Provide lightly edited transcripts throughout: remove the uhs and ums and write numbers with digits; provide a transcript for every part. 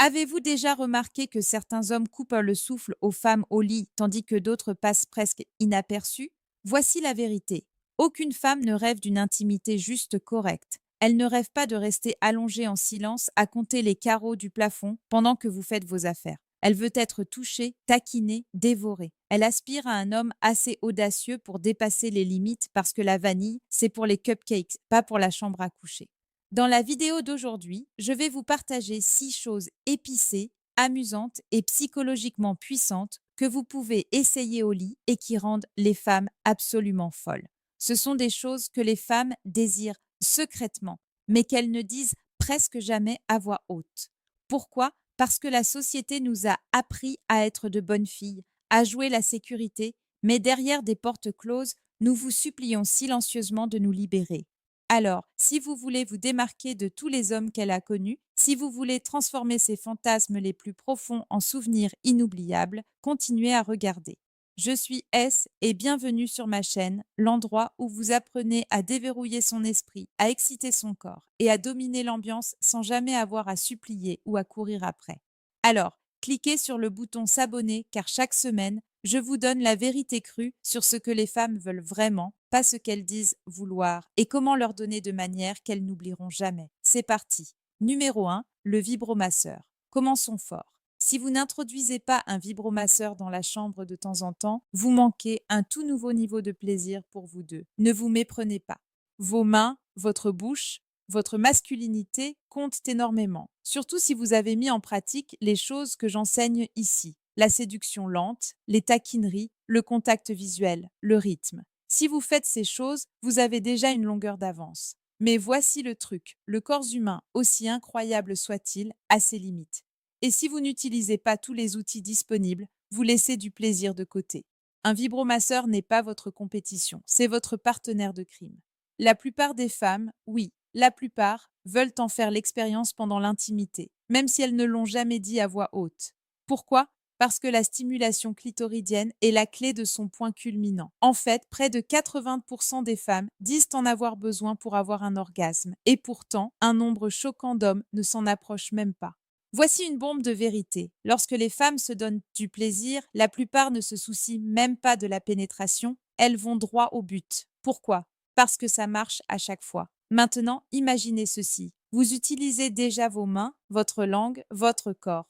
Avez-vous déjà remarqué que certains hommes coupent le souffle aux femmes au lit, tandis que d'autres passent presque inaperçus? Voici la vérité. Aucune femme ne rêve d'une intimité juste correcte. Elle ne rêve pas de rester allongée en silence à compter les carreaux du plafond pendant que vous faites vos affaires. Elle veut être touchée, taquinée, dévorée. Elle aspire à un homme assez audacieux pour dépasser les limites parce que la vanille, c'est pour les cupcakes, pas pour la chambre à coucher. Dans la vidéo d'aujourd'hui, je vais vous partager 6 choses épicées, amusantes et psychologiquement puissantes que vous pouvez essayer au lit et qui rendent les femmes absolument folles. Ce sont des choses que les femmes désirent secrètement, mais qu'elles ne disent presque jamais à voix haute. Pourquoi? Parce que la société nous a appris à être de bonnes filles, à jouer la sécurité, mais derrière des portes closes, nous vous supplions silencieusement de nous libérer. Alors, si vous voulez vous démarquer de tous les hommes qu'elle a connus, si vous voulez transformer ses fantasmes les plus profonds en souvenirs inoubliables, continuez à regarder. Je suis S et bienvenue sur ma chaîne, l'endroit où vous apprenez à déverrouiller son esprit, à exciter son corps et à dominer l'ambiance sans jamais avoir à supplier ou à courir après. Alors, cliquez sur le bouton s'abonner car chaque semaine, je vous donne la vérité crue sur ce que les femmes veulent vraiment, pas ce qu'elles disent vouloir, et comment leur donner de manière qu'elles n'oublieront jamais. C'est parti. Numéro 1, le vibromasseur. Commençons fort. Si vous n'introduisez pas un vibromasseur dans la chambre de temps en temps, vous manquez un tout nouveau niveau de plaisir pour vous deux. Ne vous méprenez pas. Vos mains, votre bouche, votre masculinité comptent énormément, surtout si vous avez mis en pratique les choses que j'enseigne ici. La séduction lente, les taquineries, le contact visuel, le rythme. Si vous faites ces choses, vous avez déjà une longueur d'avance. Mais voici le truc, le corps humain, aussi incroyable soit-il, a ses limites. Et si vous n'utilisez pas tous les outils disponibles, vous laissez du plaisir de côté. Un vibromasseur n'est pas votre compétition, c'est votre partenaire de crime. La plupart des femmes, oui, la plupart, veulent en faire l'expérience pendant l'intimité, même si elles ne l'ont jamais dit à voix haute. Pourquoi? Parce que la stimulation clitoridienne est la clé de son point culminant. En fait, près de 80% des femmes disent en avoir besoin pour avoir un orgasme, et pourtant, un nombre choquant d'hommes ne s'en approche même pas. Voici une bombe de vérité. Lorsque les femmes se donnent du plaisir, la plupart ne se soucient même pas de la pénétration, elles vont droit au but. Pourquoi? Parce que ça marche à chaque fois. Maintenant, imaginez ceci. Vous utilisez déjà vos mains, votre langue, votre corps.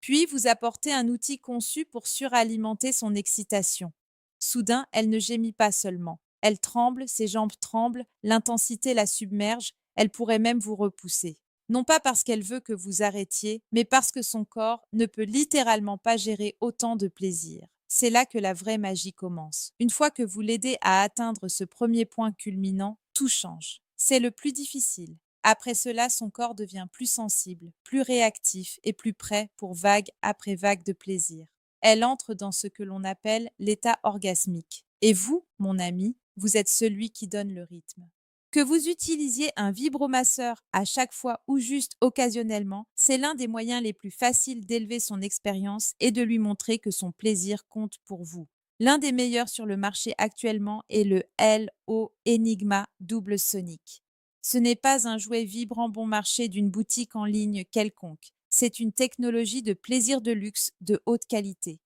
Puis vous apportez un outil conçu pour suralimenter son excitation. Soudain, elle ne gémit pas seulement. Elle tremble, ses jambes tremblent, l'intensité la submerge, elle pourrait même vous repousser. Non pas parce qu'elle veut que vous arrêtiez, mais parce que son corps ne peut littéralement pas gérer autant de plaisir. C'est là que la vraie magie commence. Une fois que vous l'aidez à atteindre ce premier point culminant, tout change. C'est le plus difficile. Après cela, son corps devient plus sensible, plus réactif et plus prêt pour vague après vague de plaisir. Elle entre dans ce que l'on appelle l'état orgasmique. Et vous, mon ami, vous êtes celui qui donne le rythme. Que vous utilisiez un vibromasseur à chaque fois ou juste occasionnellement, c'est l'un des moyens les plus faciles d'élever son expérience et de lui montrer que son plaisir compte pour vous. L'un des meilleurs sur le marché actuellement est le LO Enigma Double Sonic. Ce n'est pas un jouet vibrant bon marché d'une boutique en ligne quelconque. C'est une technologie de plaisir de luxe de haute qualité.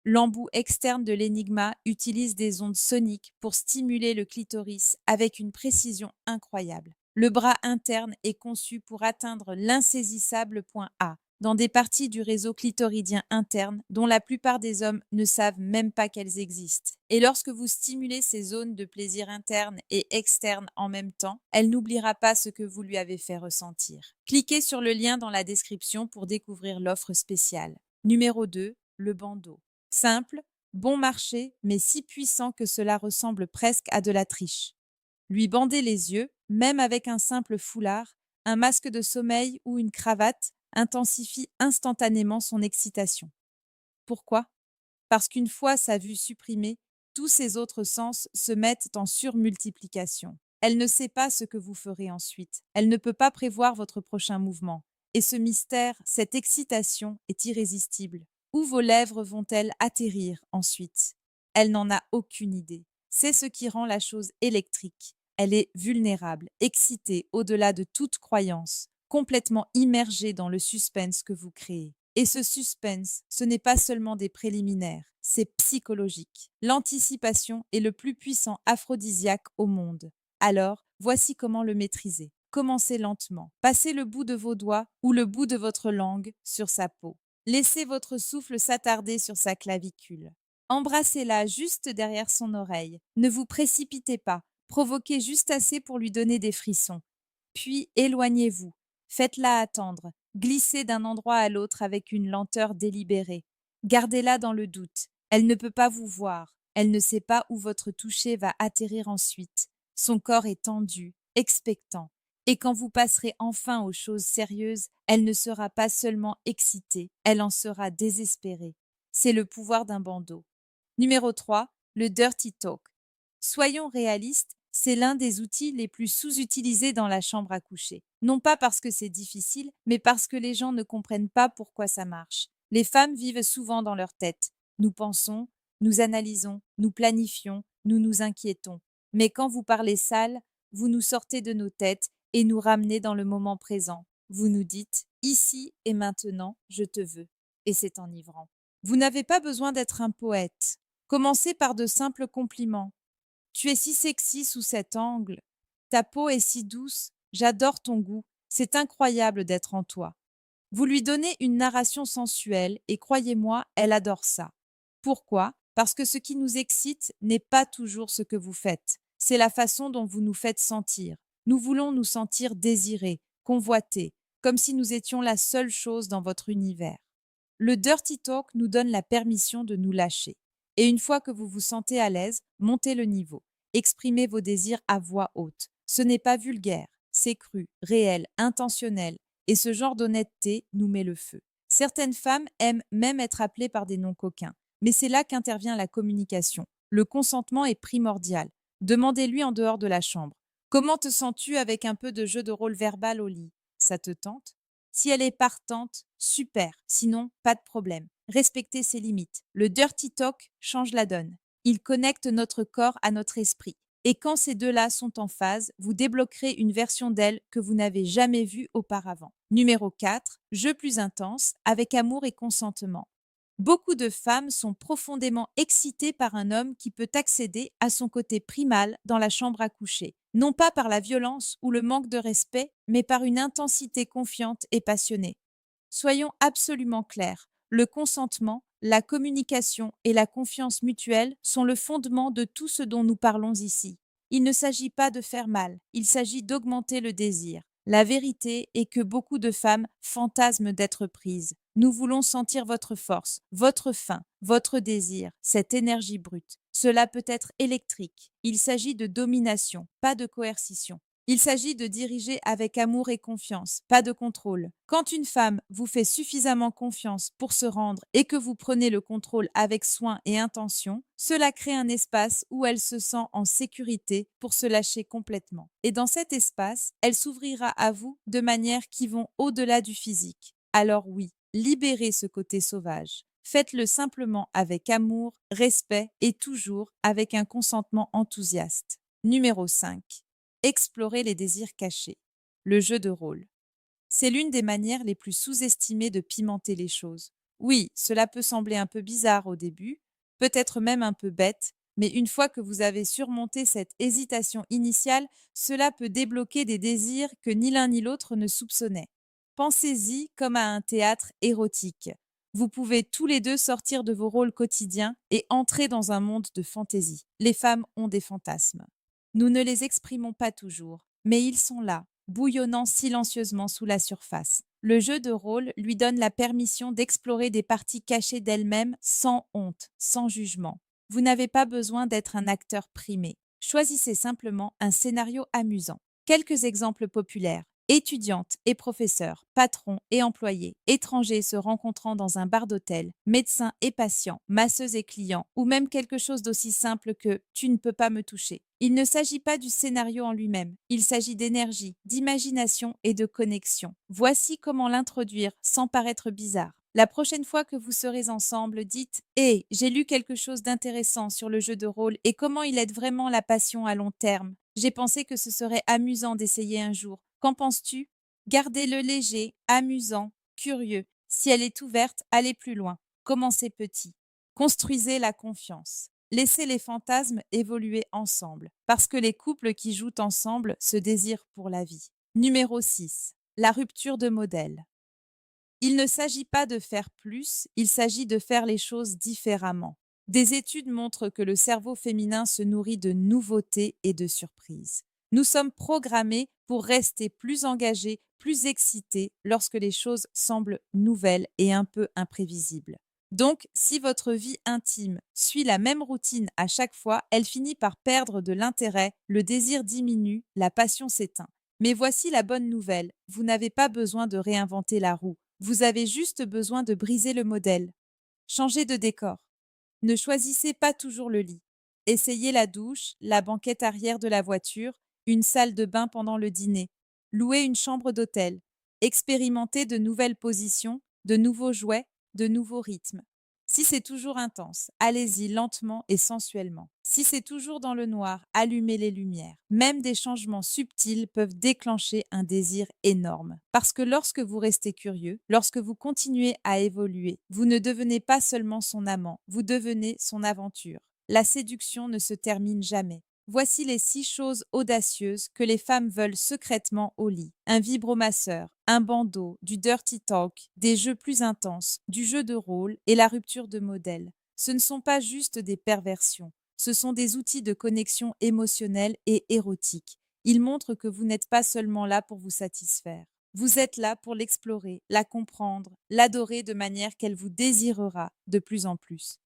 L'embout externe de l'Enigma utilise des ondes soniques pour stimuler le clitoris avec une précision incroyable. Le bras interne est conçu pour atteindre l'insaisissable point A, dans des parties du réseau clitoridien interne dont la plupart des hommes ne savent même pas qu'elles existent. Et lorsque vous stimulez ces zones de plaisir interne et externe en même temps, elle n'oubliera pas ce que vous lui avez fait ressentir. Cliquez sur le lien dans la description pour découvrir l'offre spéciale. Numéro 2, le bandeau. Simple, bon marché, mais si puissant que cela ressemble presque à de la triche. Lui bander les yeux, même avec un simple foulard, un masque de sommeil ou une cravate, intensifie instantanément son excitation. Pourquoi? Parce qu'une fois sa vue supprimée, tous ses autres sens se mettent en surmultiplication. Elle ne sait pas ce que vous ferez ensuite. Elle ne peut pas prévoir votre prochain mouvement. Et ce mystère, cette excitation est irrésistible. Où vos lèvres vont-elles atterrir ensuite? Elle n'en a aucune idée. C'est ce qui rend la chose électrique. Elle est vulnérable, excitée au-delà de toute croyance. complètement immergé dans le suspense que vous créez. Et ce suspense, ce n'est pas seulement des préliminaires, c'est psychologique. L'anticipation est le plus puissant aphrodisiaque au monde. Alors, voici comment le maîtriser. Commencez lentement. Passez le bout de vos doigts ou le bout de votre langue sur sa peau. Laissez votre souffle s'attarder sur sa clavicule. Embrassez-la juste derrière son oreille. Ne vous précipitez pas. Provoquez juste assez pour lui donner des frissons. Puis éloignez-vous. Faites-la attendre. Glissez d'un endroit à l'autre avec une lenteur délibérée. Gardez-la dans le doute. Elle ne peut pas vous voir. Elle ne sait pas où votre toucher va atterrir ensuite. Son corps est tendu, expectant. Et quand vous passerez enfin aux choses sérieuses, elle ne sera pas seulement excitée, elle en sera désespérée. C'est le pouvoir d'un bandeau. Numéro 3, le dirty talk. Soyons réalistes, c'est l'un des outils les plus sous-utilisés dans la chambre à coucher. Non pas parce que c'est difficile, mais parce que les gens ne comprennent pas pourquoi ça marche. Les femmes vivent souvent dans leur tête. Nous pensons, nous analysons, nous planifions, nous nous inquiétons. Mais quand vous parlez sale, vous nous sortez de nos têtes et nous ramenez dans le moment présent. Vous nous dites ici et maintenant, je te veux. Et c'est enivrant. Vous n'avez pas besoin d'être un poète. Commencez par de simples compliments. Tu es si sexy sous cet angle. Ta peau est si douce. J'adore ton goût. C'est incroyable d'être en toi. Vous lui donnez une narration sensuelle et croyez-moi, elle adore ça. Pourquoi? Parce que ce qui nous excite n'est pas toujours ce que vous faites. C'est la façon dont vous nous faites sentir. Nous voulons nous sentir désirés, convoités, comme si nous étions la seule chose dans votre univers. Le dirty talk nous donne la permission de nous lâcher. Et une fois que vous vous sentez à l'aise, montez le niveau. Exprimez vos désirs à voix haute. Ce n'est pas vulgaire, c'est cru, réel, intentionnel. Et ce genre d'honnêteté nous met le feu. Certaines femmes aiment même être appelées par des noms coquins. Mais c'est là qu'intervient la communication. Le consentement est primordial. Demandez-lui en dehors de la chambre. Comment te sens-tu avec un peu de jeu de rôle verbal au lit? Ça te tente? Si elle est partante, super. Sinon, pas de problème. Respectez ses limites. Le dirty talk change la donne. Il connecte notre corps à notre esprit. Et quand ces deux-là sont en phase, vous débloquerez une version d'elle que vous n'avez jamais vue auparavant. Numéro 4, jeu plus intense, avec amour et consentement. Beaucoup de femmes sont profondément excitées par un homme qui peut accéder à son côté primal dans la chambre à coucher, non pas par la violence ou le manque de respect, mais par une intensité confiante et passionnée. Soyons absolument clairs, le consentement, la communication et la confiance mutuelle sont le fondement de tout ce dont nous parlons ici. Il ne s'agit pas de faire mal, il s'agit d'augmenter le désir. La vérité est que beaucoup de femmes fantasment d'être prises. Nous voulons sentir votre force, votre faim, votre désir, cette énergie brute. Cela peut être électrique. Il s'agit de domination, pas de coercition. Il s'agit de diriger avec amour et confiance, pas de contrôle. Quand une femme vous fait suffisamment confiance pour se rendre et que vous prenez le contrôle avec soin et intention, cela crée un espace où elle se sent en sécurité pour se lâcher complètement. Et dans cet espace, elle s'ouvrira à vous de manières qui vont au-delà du physique. Alors oui, libérez ce côté sauvage. Faites-le simplement avec amour, respect et toujours avec un consentement enthousiaste. Numéro 5. Explorer les désirs cachés. Le jeu de rôle. C'est l'une des manières les plus sous-estimées de pimenter les choses. Oui, cela peut sembler un peu bizarre au début, peut-être même un peu bête, mais une fois que vous avez surmonté cette hésitation initiale, cela peut débloquer des désirs que ni l'un ni l'autre ne soupçonnait. Pensez-y comme à un théâtre érotique. Vous pouvez tous les deux sortir de vos rôles quotidiens et entrer dans un monde de fantaisie. Les femmes ont des fantasmes. Nous ne les exprimons pas toujours, mais ils sont là, bouillonnant silencieusement sous la surface. Le jeu de rôle lui donne la permission d'explorer des parties cachées d'elle-même sans honte, sans jugement. Vous n'avez pas besoin d'être un acteur primé. Choisissez simplement un scénario amusant. Quelques exemples populaires. Étudiantes et professeurs, patrons et employés, étrangers se rencontrant dans un bar d'hôtel, médecins et patients, masseuses et clients, ou même quelque chose d'aussi simple que « tu ne peux pas me toucher ». Il ne s'agit pas du scénario en lui-même, il s'agit d'énergie, d'imagination et de connexion. Voici comment l'introduire sans paraître bizarre. La prochaine fois que vous serez ensemble, dites « Hé, j'ai lu quelque chose d'intéressant sur le jeu de rôle et comment il aide vraiment la passion à long terme. J'ai pensé que ce serait amusant d'essayer un jour. Qu'en penses-tu » Gardez-le léger, amusant, curieux. Si elle est ouverte, allez plus loin. Commencez petit. Construisez la confiance. Laissez les fantasmes évoluer ensemble, parce que les couples qui jouent ensemble se désirent pour la vie. Numéro 6. La rupture de modèle. Il ne s'agit pas de faire plus, il s'agit de faire les choses différemment. Des études montrent que le cerveau féminin se nourrit de nouveautés et de surprises. Nous sommes programmés pour rester plus engagés, plus excités lorsque les choses semblent nouvelles et un peu imprévisibles. Donc, si votre vie intime suit la même routine à chaque fois, elle finit par perdre de l'intérêt, le désir diminue, la passion s'éteint. Mais voici la bonne nouvelle, vous n'avez pas besoin de réinventer la roue. Vous avez juste besoin de briser le modèle. Changez de décor. Ne choisissez pas toujours le lit. Essayez la douche, la banquette arrière de la voiture, une salle de bain pendant le dîner. Louez une chambre d'hôtel. Expérimentez de nouvelles positions, de nouveaux jouets, de nouveaux rythmes. Si c'est toujours intense, allez-y lentement et sensuellement. Si c'est toujours dans le noir, allumez les lumières. Même des changements subtils peuvent déclencher un désir énorme. Parce que lorsque vous restez curieux, lorsque vous continuez à évoluer, vous ne devenez pas seulement son amant, vous devenez son aventure. La séduction ne se termine jamais. Voici les 6 choses audacieuses que les femmes veulent secrètement au lit. Un vibromasseur, un bandeau, du dirty talk, des jeux plus intenses, du jeu de rôle et la rupture de modèle. Ce ne sont pas juste des perversions, ce sont des outils de connexion émotionnelle et érotique. Ils montrent que vous n'êtes pas seulement là pour vous satisfaire. Vous êtes là pour l'explorer, la comprendre, l'adorer de manière qu'elle vous désirera de plus en plus.